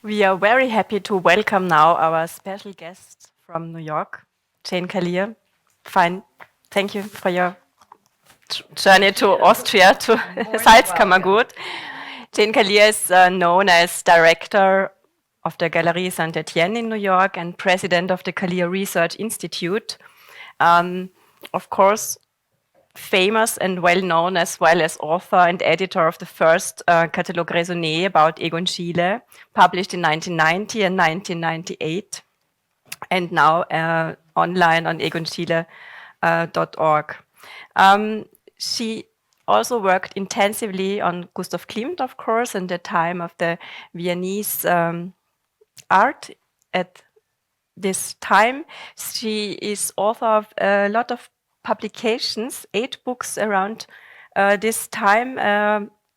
We are very happy to welcome now our special guest from New York, Jane Kallir. Fine. Thank you for your journey to Austria, to Salzkammergut. Jane Kallir is known as director of the Galerie Saint-Étienne in New York and president of the Kallir Research Institute. Of course, famous and well known as well as author and editor of the first Catalogue raisonné about Egon Schiele, published in 1990 and 1998, and now online on egonschiele.org. She also worked intensively on Gustav Klimt, of course, in the time of the Viennese art at this time. She is author of a lot of publications, 8 books around this time.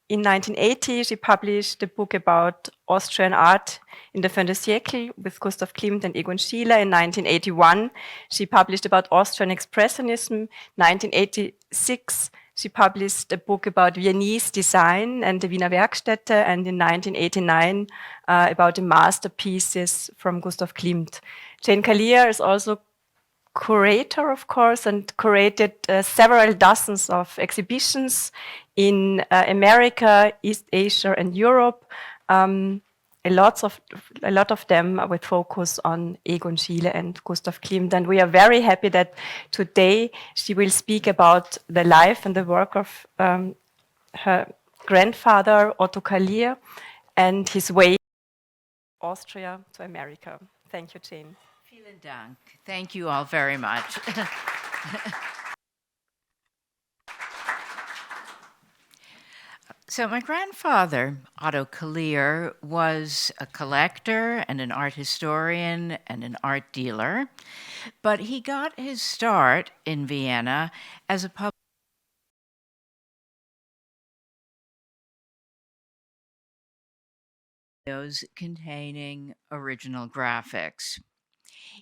In 1980, she published a book about Austrian art in the fin de siècle with Gustav Klimt and Egon Schiele. In 1981, she published about Austrian Expressionism. 1986, she published a book about Viennese design and the Wiener Werkstätte, and in 1989, about the masterpieces from Gustav Klimt. Jane Kallir is also curator, of course, and curated several dozens of exhibitions in America, East Asia, and Europe. A lot of them with focus on Egon Schiele and Gustav Klimt. And we are very happy that today she will speak about the life and the work of her grandfather, Otto Kallir, and his way from Austria to America. Thank you, Jane. Vielen Dank. Thank you all very much. So my grandfather, Otto Kallir, was a collector and an art historian and an art dealer, but he got his start in Vienna as a publisher containing original graphics.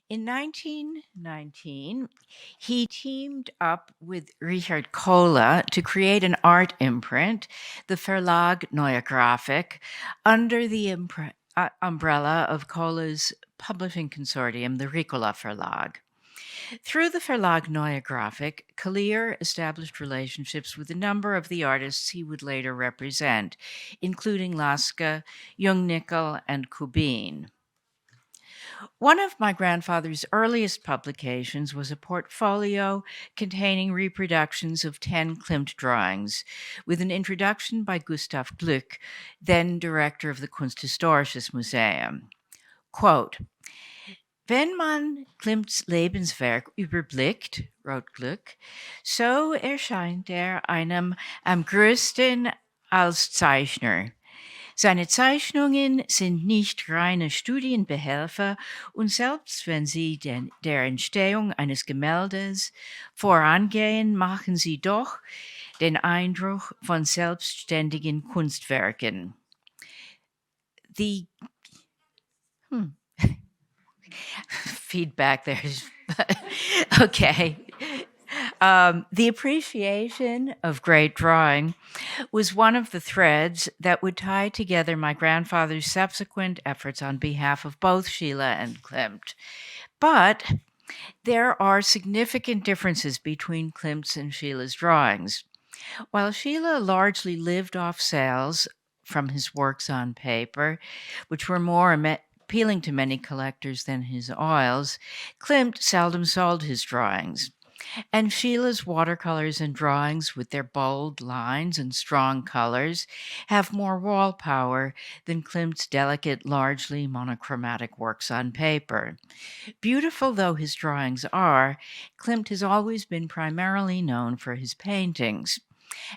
In 1919, he teamed up with Richard Kohler to create an art imprint, the Verlag Neue Grafik, under the umbrella of Kohler's publishing consortium, the Ricola Verlag. Through the Verlag Neue Grafik, Kallir established relationships with a number of the artists he would later represent, including Lasker, Jungnickel, and Kubin. One of my grandfather's earliest publications was a portfolio containing reproductions of 10 Klimt drawings, with an introduction by Gustav Gluck, then director of the Kunsthistorisches Museum. Quote, wenn man Klimts Lebenswerk überblickt, wrote Gluck, so erscheint einem am größten als Zeichner. Seine Zeichnungen sind nicht reine Studienbehelfe und selbst wenn sie der Entstehung eines Gemäldes vorangehen, machen sie doch den Eindruck von selbstständigen Kunstwerken. The feedback there is okay. The appreciation of great drawing was one of the threads that would tie together my grandfather's subsequent efforts on behalf of both Schiele and Klimt. But there are significant differences between Klimt's and Schiele's drawings. While Schiele largely lived off sales from his works on paper, which were more appealing to many collectors than his oils, Klimt seldom sold his drawings. And Schiele's watercolors and drawings, with their bold lines and strong colors, have more wall power than Klimt's delicate, largely monochromatic works on paper. Beautiful though his drawings are, Klimt has always been primarily known for his paintings.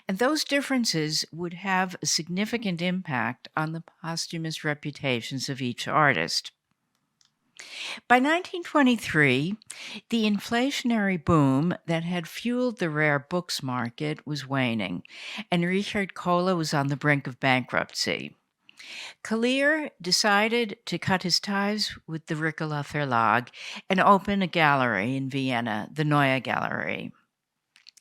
And those differences would have a significant impact on the posthumous reputations of each artist. By 1923, the inflationary boom that had fueled the rare books market was waning, and Richard Kohler was on the brink of bankruptcy. Kallir decided to cut his ties with the Ricola Verlag and open a gallery in Vienna, the Neue Galerie.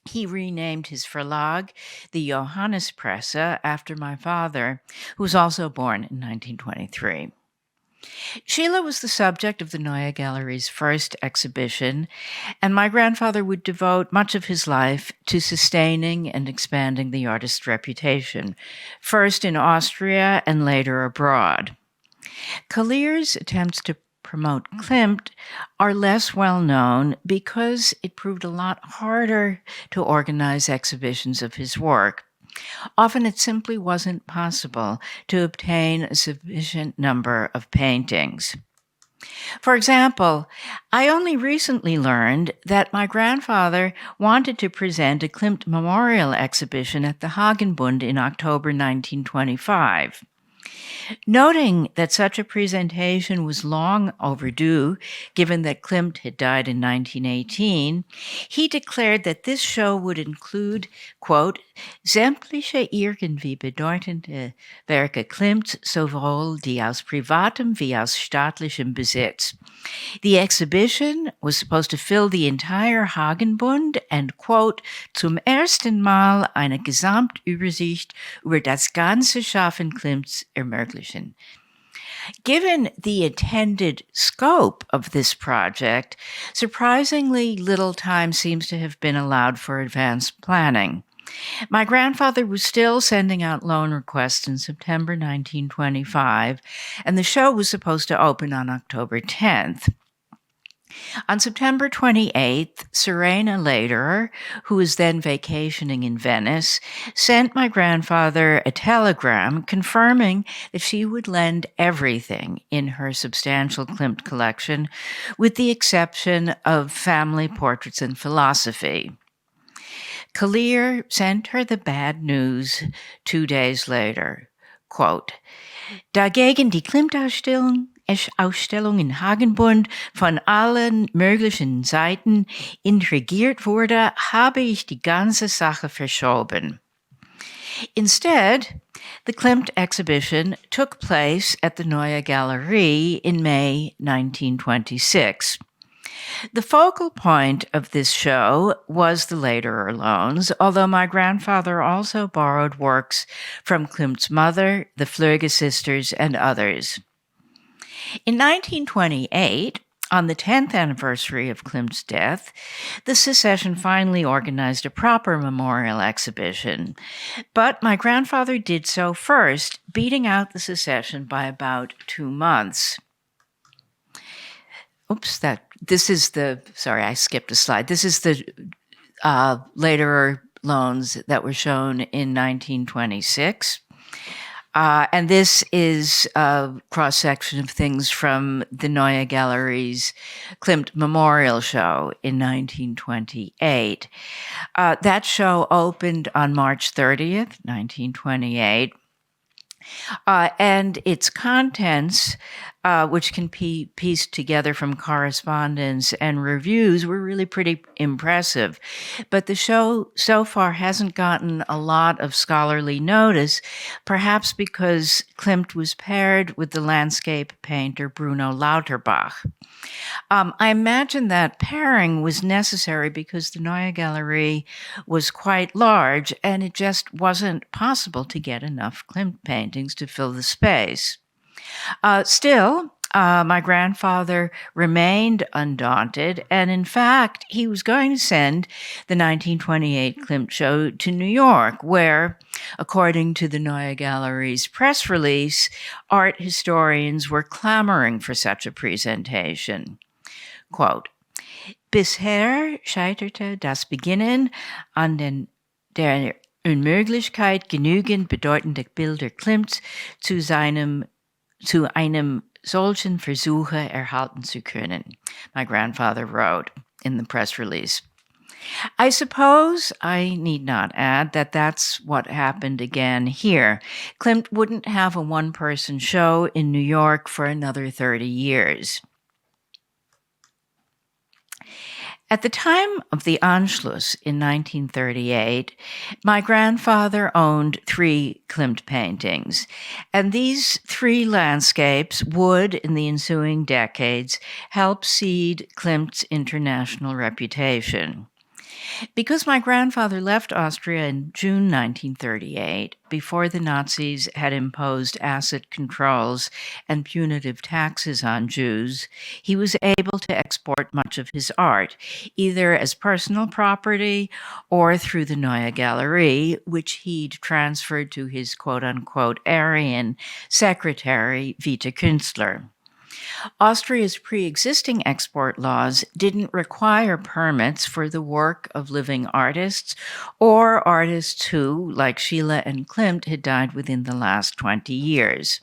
He renamed his Verlag the Johannespresse after my father, who was also born in 1923. Sheila was the subject of the Neue Galerie's first exhibition, and my grandfather would devote much of his life to sustaining and expanding the artist's reputation, first in Austria and later abroad. Kallir's attempts to promote Klimt are less well known because it proved a lot harder to organize exhibitions of his work. Often it simply wasn't possible to obtain a sufficient number of paintings. For example, I only recently learned that my grandfather wanted to present a Klimt memorial exhibition at the Hagenbund in October 1925. Noting that such a presentation was long overdue, given that Klimt had died in 1918, he declared that this show would include, quote, sämtliche irgendwie bedeutende Werke Klimts, sowohl die aus privatem wie aus staatlichem Besitz. The exhibition was supposed to fill the entire Hagenbund and, quote, zum ersten Mal eine Gesamtübersicht über das ganze Schaffen Klimts ermöglichen. Given the intended scope of this project, surprisingly little time seems to have been allowed for advanced planning. My grandfather was still sending out loan requests in September 1925, and the show was supposed to open on October 10th. On September 28th, Serena Lederer, who was then vacationing in Venice, sent my grandfather a telegram confirming that she would lend everything in her substantial Klimt collection, with the exception of family portraits and philosophy. Kallir sent her the bad news 2 days later. Quote, dagegen die Klimt-Ausstellung in Hagenbund von allen möglichen Seiten intrigiert wurde, habe ich die ganze Sache verschoben. Instead, the Klimt exhibition took place at the Neue Galerie in May 1926. The focal point of this show was the Lederer loans, although my grandfather also borrowed works from Klimt's mother, the Flöge sisters, and others. In 1928, on the 10th anniversary of Klimt's death, the Secession finally organized a proper memorial exhibition. But my grandfather did so first, beating out the Secession by about 2 months. Sorry, I skipped a slide. This is the later loans that were shown in 1926. And this is a cross-section of things from the Neue Galerie's Klimt Memorial Show in 1928. That show opened on March 30th, 1928. And its contents, which can be pieced together from correspondence and reviews, were really pretty impressive. But the show so far hasn't gotten a lot of scholarly notice, perhaps because Klimt was paired with the landscape painter Bruno Lauterbach. I imagine that pairing was necessary because the Neue Galerie was quite large and it just wasn't possible to get enough Klimt paintings to fill the space. Still, my grandfather remained undaunted, and in fact, he was going to send the 1928 Klimt show to New York, where, according to the Neue Galerie's press release, art historians were clamoring for such a presentation. Quote, bisher scheiterte das Beginnen an der Unmöglichkeit, genügend bedeutende Bilder Klimts zu einem solchen Versuche erhalten zu können, my grandfather wrote in the press release. I suppose I need not add that that's what happened again here. Klimt wouldn't have a one-person show in New York for another 30 years. At the time of the Anschluss in 1938, my grandfather owned 3 Klimt paintings, and these 3 landscapes would, in the ensuing decades, help seed Klimt's international reputation. Because my grandfather left Austria in June 1938, before the Nazis had imposed acid controls and punitive taxes on Jews, he was able to export much of his art, either as personal property or through the Neue Galerie, which he'd transferred to his quote-unquote Aryan secretary, Vita Künstler. Austria's pre-existing export laws didn't require permits for the work of living artists or artists who, like Schiele and Klimt, had died within the last 20 years.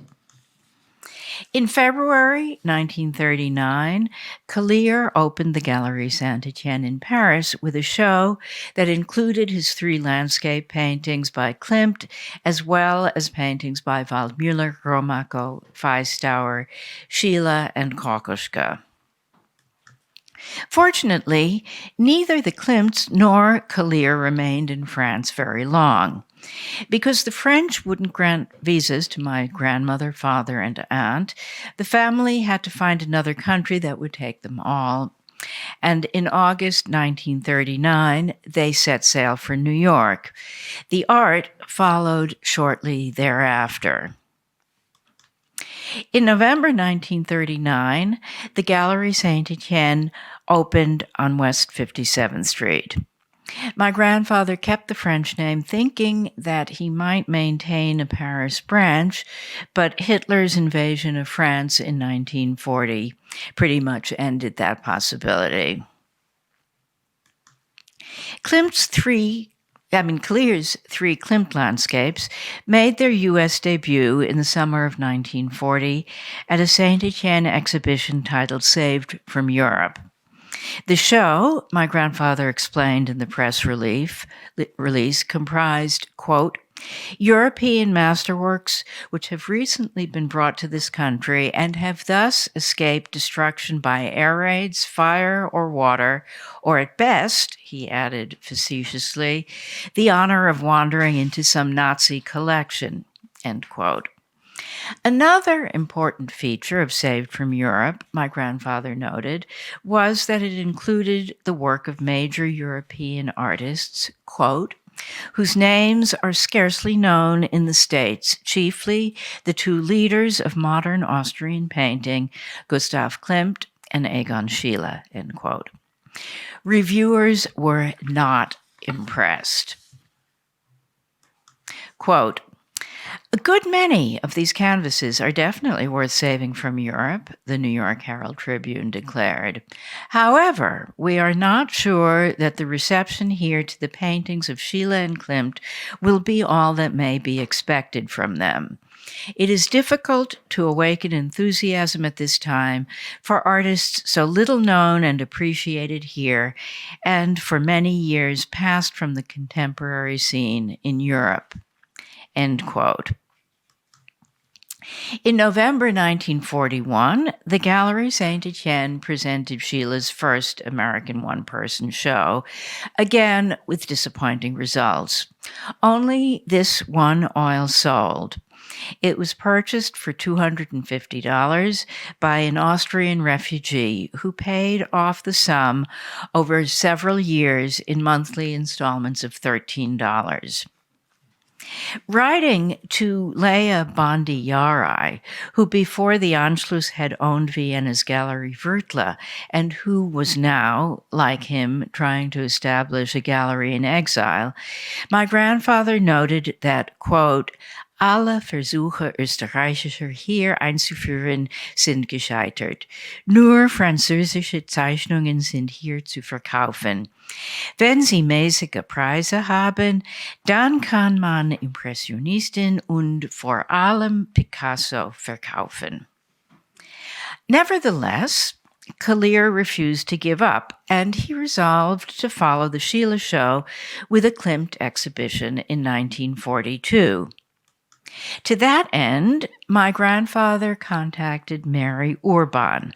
In February 1939, Kallir opened the Galerie Saint-Étienne in Paris with a show that included his 3 landscape paintings by Klimt, as well as paintings by Waldmüller, Gromacko, Feistauer, Schiele, and Kokoschka. Fortunately, neither the Klimts nor Kallir remained in France very long. Because the French wouldn't grant visas to my grandmother, father, and aunt, the family had to find another country that would take them all. And in August 1939, they set sail for New York. The art followed shortly thereafter. In November 1939, the Galerie Saint-Étienne opened on West 57th Street. My grandfather kept the French name, thinking that he might maintain a Paris branch, but Hitler's invasion of France in 1940 pretty much ended that possibility. Kallir's 3 Klimt landscapes made their U.S. debut in the summer of 1940 at a Saint-Étienne exhibition titled Saved from Europe. The show, my grandfather explained in the press release, comprised, quote, European masterworks which have recently been brought to this country and have thus escaped destruction by air raids, fire, or water, or at best, he added facetiously, the honor of wandering into some Nazi collection, end quote. Another important feature of Saved from Europe, my grandfather noted, was that it included the work of major European artists, quote, whose names are scarcely known in the States, chiefly the 2 leaders of modern Austrian painting, Gustav Klimt and Egon Schiele, end quote. Reviewers were not impressed. Quote, a good many of these canvases are definitely worth saving from Europe, the New York Herald Tribune declared. However, we are not sure that the reception here to the paintings of Schiele and Klimt will be all that may be expected from them. It is difficult to awaken enthusiasm at this time for artists so little known and appreciated here, and for many years passed from the contemporary scene in Europe. End quote. In November 1941, the Galerie Saint-Étienne presented Schiele's first American one-person show, again with disappointing results. Only this one oil sold. It was purchased for $250 by an Austrian refugee who paid off the sum over several years in monthly installments of $13. Writing to Leah Bondi-Yari, who before the Anschluss had owned Vienna's Galerie Wörthler, and who was now, like him, trying to establish a gallery in exile, my grandfather noted that, quote, alle Versuche österreichischer hier einzuführen sind gescheitert. Nur französische Zeichnungen sind hier zu verkaufen. Wenn sie mäßige Preise haben, dann kann man Impressionisten und vor allem Picasso verkaufen. Nevertheless, Kallir refused to give up, and he resolved to follow the Schiele show with a Klimt exhibition in 1942. To that end, my grandfather contacted Mary Urban,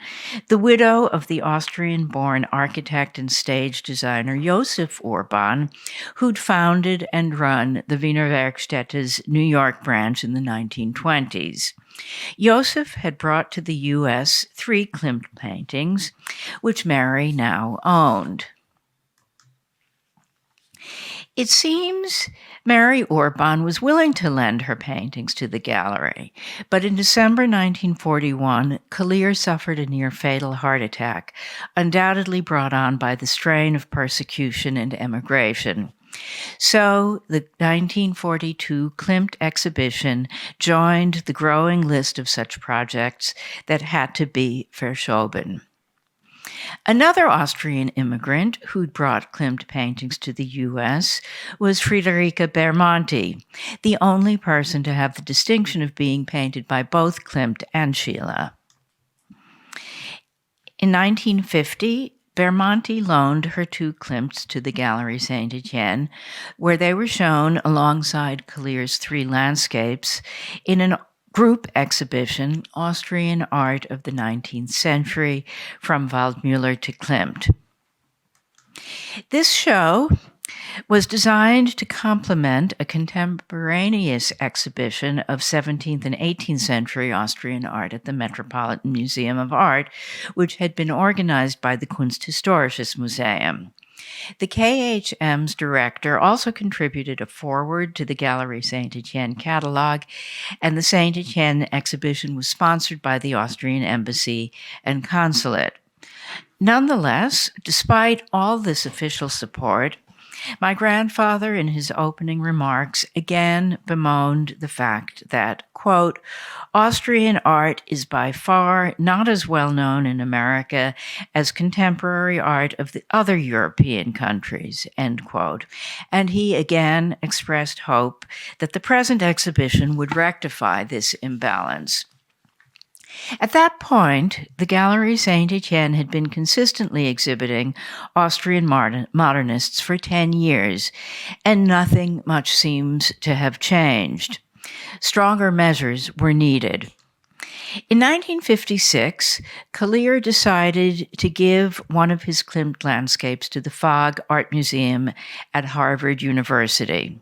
the widow of the Austrian-born architect and stage designer Josef Urban, who'd founded and run the Wiener Werkstätte's New York branch in the 1920s. Josef had brought to the U.S. 3 Klimt paintings, which Mary now owned. It seems Mary Orban was willing to lend her paintings to the gallery, but in December 1941, Kallir suffered a near-fatal heart attack, undoubtedly brought on by the strain of persecution and emigration. So the 1942 Klimt exhibition joined the growing list of such projects that had to be verschoben. Another Austrian immigrant who'd brought Klimt paintings to the U.S. was Friederike Bermonti, the only person to have the distinction of being painted by both Klimt and Schiele. In 1950, Bermonti loaned her two Klimts to the Gallery Saint-Étienne, where they were shown alongside Kallir's three landscapes in an group exhibition, Austrian Art of the 19th Century, from Waldmüller to Klimt. This show was designed to complement a contemporaneous exhibition of 17th and 18th century Austrian art at the Metropolitan Museum of Art, which had been organized by the Kunsthistorisches Museum. The KHM's director also contributed a foreword to the Galerie Saint-Étienne catalog, and the Saint-Étienne exhibition was sponsored by the Austrian Embassy and Consulate. Nonetheless, despite all this official support, my grandfather, in his opening remarks, again bemoaned the fact that, quote, Austrian art is by far not as well known in America as contemporary art of the other European countries, end quote. And he again expressed hope that the present exhibition would rectify this imbalance. At that point, the Galerie Saint-Étienne had been consistently exhibiting Austrian modernists for 10 years, and nothing much seems to have changed. Stronger measures were needed. In 1956, Kallir decided to give one of his Klimt landscapes to the Fogg Art Museum at Harvard University.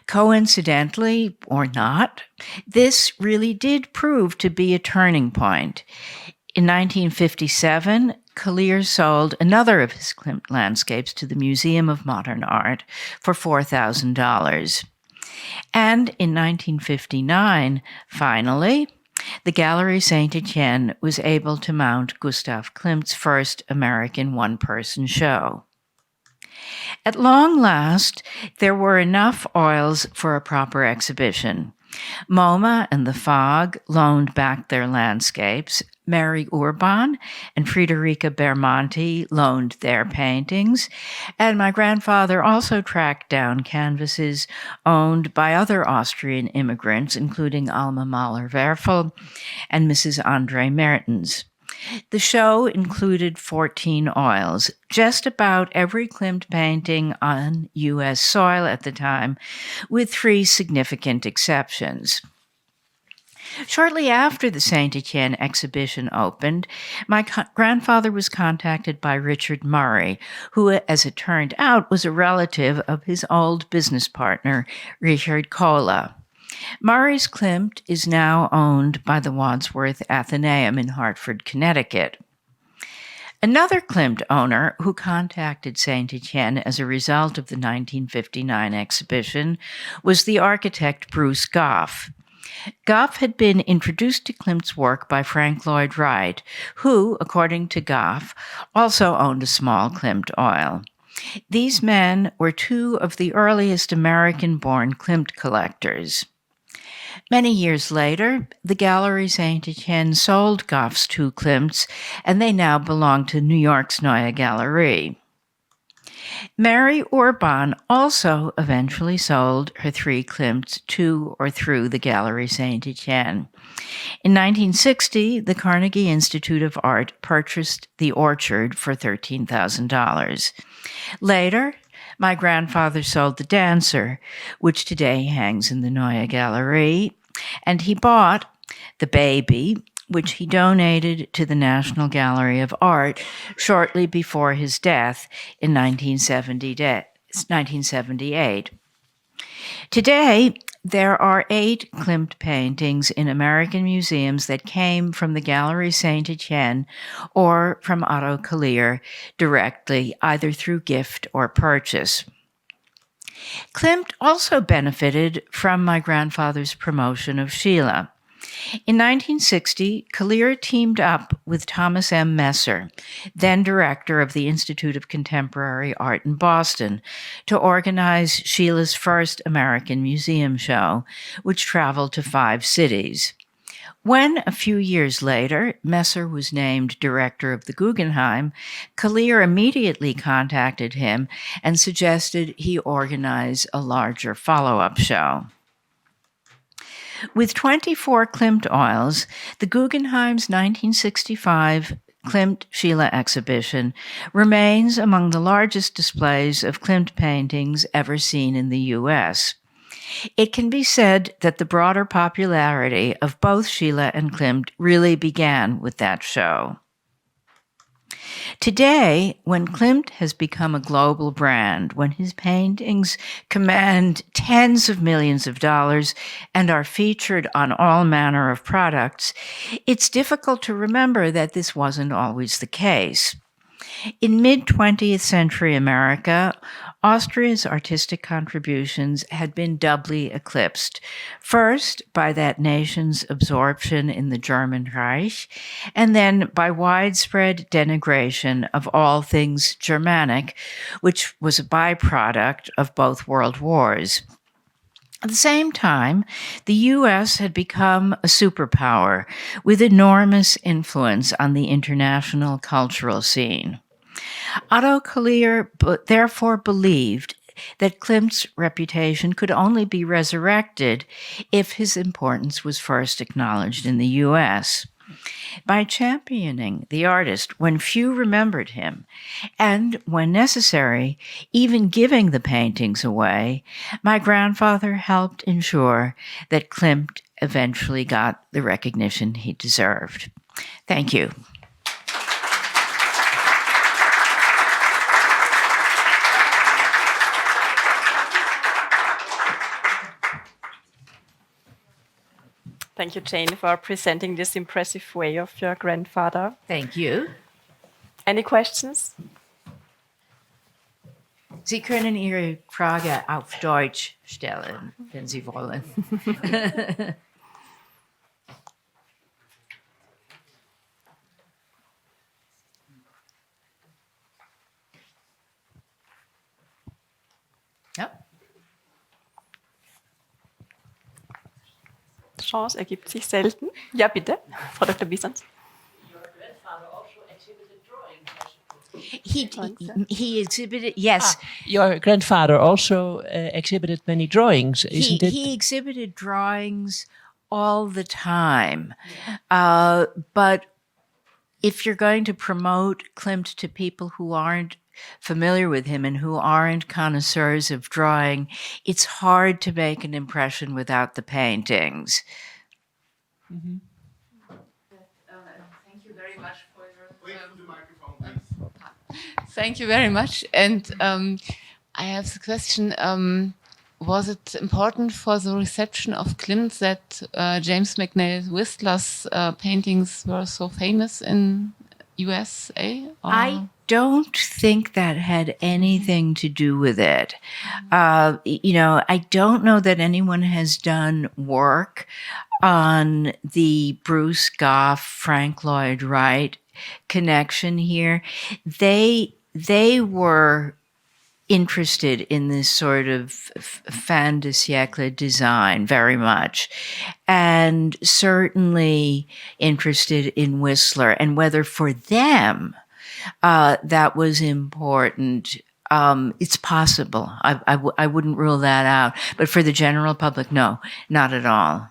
Coincidentally, or not, this really did prove to be a turning point. In 1957, Kallir sold another of his Klimt landscapes to the Museum of Modern Art for $4,000. And in 1959, finally, the Galerie Saint-Étienne was able to mount Gustav Klimt's first American one-person show. At long last, there were enough oils for a proper exhibition. MoMA and the Fogg loaned back their landscapes. Mary Urban and Friederike Bermonti loaned their paintings, and my grandfather also tracked down canvases owned by other Austrian immigrants, including Alma Mahler-Werfel and Mrs. Andre Mertens. The show included 14 oils, just about every Klimt painting on U.S. soil at the time, with 3 significant exceptions. Shortly after the Saint-Étienne exhibition opened, my grandfather was contacted by Richard Murray, who, as it turned out, was a relative of his old business partner, Richard Kohle. Murray's Klimt is now owned by the Wadsworth Atheneum in Hartford, Connecticut. Another Klimt owner who contacted Saint-Étienne as a result of the 1959 exhibition was the architect Bruce Goff. Goff had been introduced to Klimt's work by Frank Lloyd Wright, who, according to Goff, also owned a small Klimt oil. These men were 2 of the earliest American-born Klimt collectors. Many years later, the Galerie Saint-Étienne sold Goff's 2 Klimts, and they now belong to New York's Neue Galerie. Mary Urban also eventually sold her 3 Klimts to or through the Galerie Saint-Étienne. In 1960, the Carnegie Institute of Art purchased the Orchard for $13,000. Later, my grandfather sold the Dancer, which today hangs in the Neue Galerie, and he bought the Baby, which he donated to the National Gallery of Art shortly before his death in 1978. Today, there are 8 Klimt paintings in American museums that came from the Galerie Saint-Étienne or from Otto Kallir directly, either through gift or purchase. Klimt also benefited from my grandfather's promotion of Schiele. In 1960, Kallir teamed up with Thomas M. Messer, then director of the Institute of Contemporary Art in Boston, to organize Schiele's first American museum show, which traveled to 5 cities. When, a few years later, Messer was named director of the Guggenheim, Kallir immediately contacted him and suggested he organize a larger follow-up show. With 24 Klimt oils, the Guggenheim's 1965 Klimt-Schiele exhibition remains among the largest displays of Klimt paintings ever seen in the U.S. It can be said that the broader popularity of both Schiele and Klimt really began with that show. Today, when Klimt has become a global brand, when his paintings command tens of millions of dollars and are featured on all manner of products, it's difficult to remember that this wasn't always the case. In mid-20th century America, Austria's artistic contributions had been doubly eclipsed, first by that nation's absorption in the German Reich, and then by widespread denigration of all things Germanic, which was a byproduct of both world wars. At the same time, the U.S. had become a superpower with enormous influence on the international cultural scene. Otto Kallir therefore believed that Klimt's reputation could only be resurrected if his importance was first acknowledged in the U.S. By championing the artist when few remembered him, and, when necessary, even giving the paintings away, my grandfather helped ensure that Klimt eventually got the recognition he deserved. Thank you. Thank you, Jane, for presenting this impressive way of your grandfather. Thank you. Any questions? Sie können Ihre Frage auf Deutsch stellen, wenn Sie wollen. Ja. Chance ergibt sich selten. Ja, bitte, Frau Dr. Bisons. He exhibited, yes. Your grandfather also exhibited many drawings, isn't it? He exhibited drawings all the time. But if you're going to promote Klimt to people who aren't familiar with him and who aren't connoisseurs of drawing, it's hard to make an impression without the paintings. Mm-hmm. Thank you very much for your... Wait for the microphone, please. Thank you very much. And I have the question, was it important for the reception of Klimt that James McNeill Whistler's paintings were so famous in USA? Or? I don't think that had anything to do with it. I don't know that anyone has done work on the Bruce Goff, Frank Lloyd Wright connection here. They were interested in this sort of fin de siècle design very much, and certainly interested in Whistler, and whether for them that was important. It's possible. I wouldn't rule that out. But for the general public, no, not at all.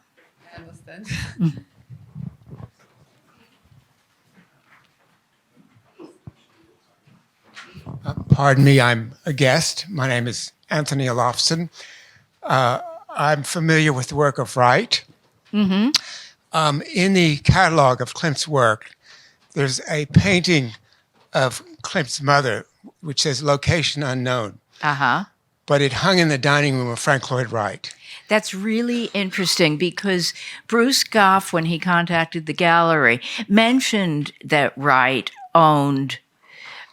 I understand. Pardon me, I'm a guest. My name is Anthony Olofsson. I'm familiar with the work of Wright. Mm-hmm. In the catalog of Klimt's work, there's a painting of Klimt's mother, which says location unknown. Uh-huh. But it hung in the dining room of Frank Lloyd Wright. That's really interesting because Bruce Goff, when he contacted the gallery, mentioned that Wright owned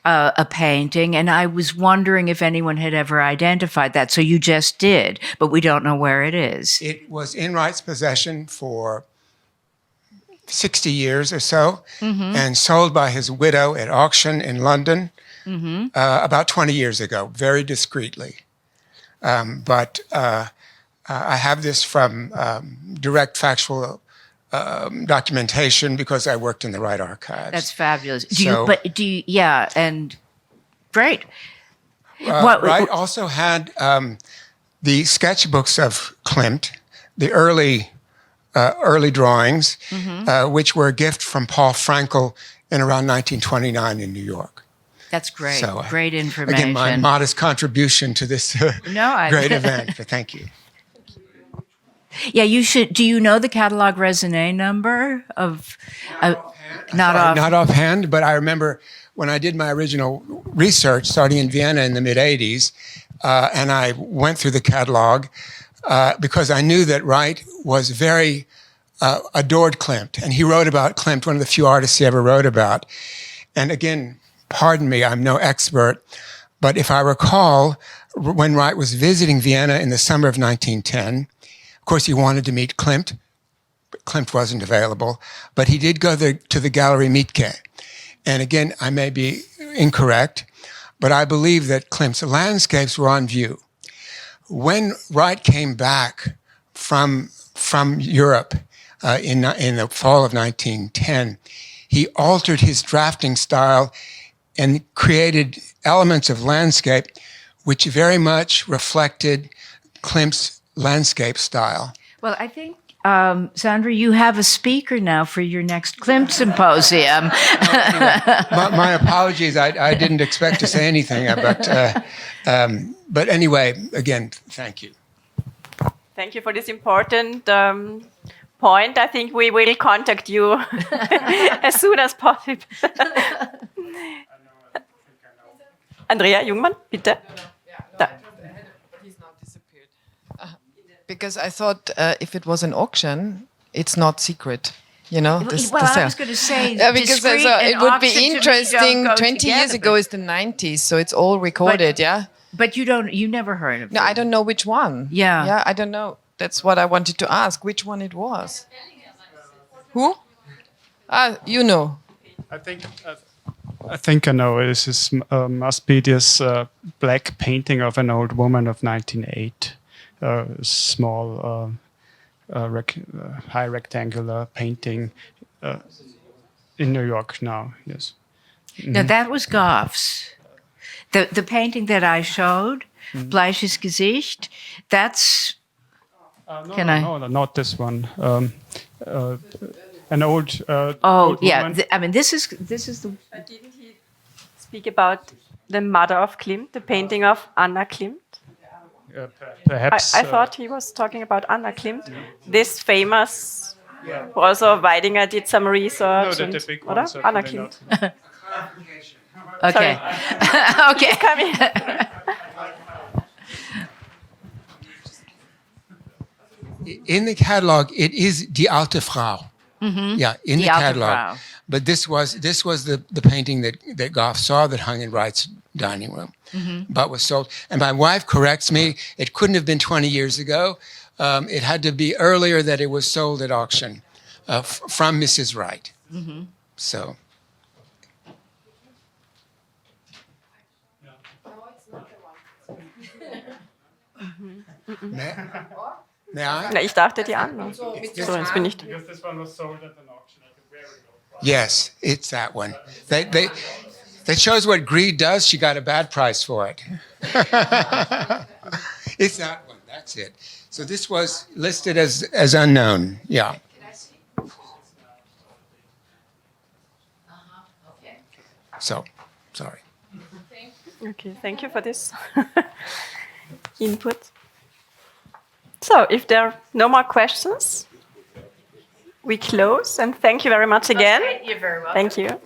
a painting, and I was wondering if anyone had ever identified that. So you just did, but we don't know where it is. It was in Wright's possession for 60 years or so, and sold by his widow at auction in London about 20 years ago, very discreetly. But I have this from direct factual documentation because I worked in the Wright archives. That's fabulous. And great. Wright also had the sketchbooks of Klimt, the early drawings, which were a gift from Paul Frankel in around 1929 in New York. That's great. So, great information. Again, my modest contribution to this great event, but thank you. Yeah, you should. Do you know the catalog raisonné number of? Not offhand, but I remember when I did my original research, starting in Vienna in the mid '80s, and I went through the catalog because I knew that Wright was very adored Klimt, and he wrote about Klimt, one of the few artists he ever wrote about. And again, pardon me, I'm no expert, but if I recall, when Wright was visiting Vienna in the summer of 1910. Of course, he wanted to meet Klimt, but Klimt wasn't available. But he did go to the Gallery Mietke. And again, I may be incorrect, but I believe that Klimt's landscapes were on view. When Wright came back from Europe in the fall of 1910, he altered his drafting style and created elements of landscape which very much reflected Klimt's landscape style. Well, I think, Sandra, you have a speaker now for your next Klimt Symposium. My apologies. I didn't expect to say anything, but anyway, again, thank you. Thank you for this important point. I think we will contact you as soon as possible. Andrea Jungmann, bitte. Da. Because I thought if it was an auction, it's not secret, you know. I was going to say, because it would be interesting. 20 years ago is the 90s, so it's all recorded, yeah. But you never heard of it. No, I don't know which one. Yeah, I don't know. That's what I wanted to ask. Which one it was? Who? You know. I think I know. This must be this black painting of an old woman of 1908. Small, high rectangular painting in New York now. Yes. Now that was Goff's. The painting that I showed, Bleiches Gesicht. That's. No, not this one. An old. Old yeah. Woman. This is the. But didn't he speak about the mother of Klimt, the painting of Anna Klimt? Perhaps. I thought he was talking about Anna Klimt, this famous. Also, Weidinger did some research. No, the big one, oder? Anna certainly Klimt. not. Okay. Okay. Come here. In the catalog, it is Die Alte Frau. Yeah, in the catalog. Frau. But this was the painting that Goff saw that hung in Wright's dining room, but was sold. And my wife corrects me; it couldn't have been 20 years ago. It had to be earlier that it was sold at auction from Mrs. Wright. So. May I? Na, ich dachte die andere. So, jetzt bin ich. Because this one was sold at an auction at a very low price. Yes, it's that one. That shows what greed does. She got a bad price for it. It's that one. That's it. So this was listed as unknown. Yeah. So, sorry. Okay, thank you for this input. So, if there are no more questions, we close and thank you very much again. You're very welcome. Thank you.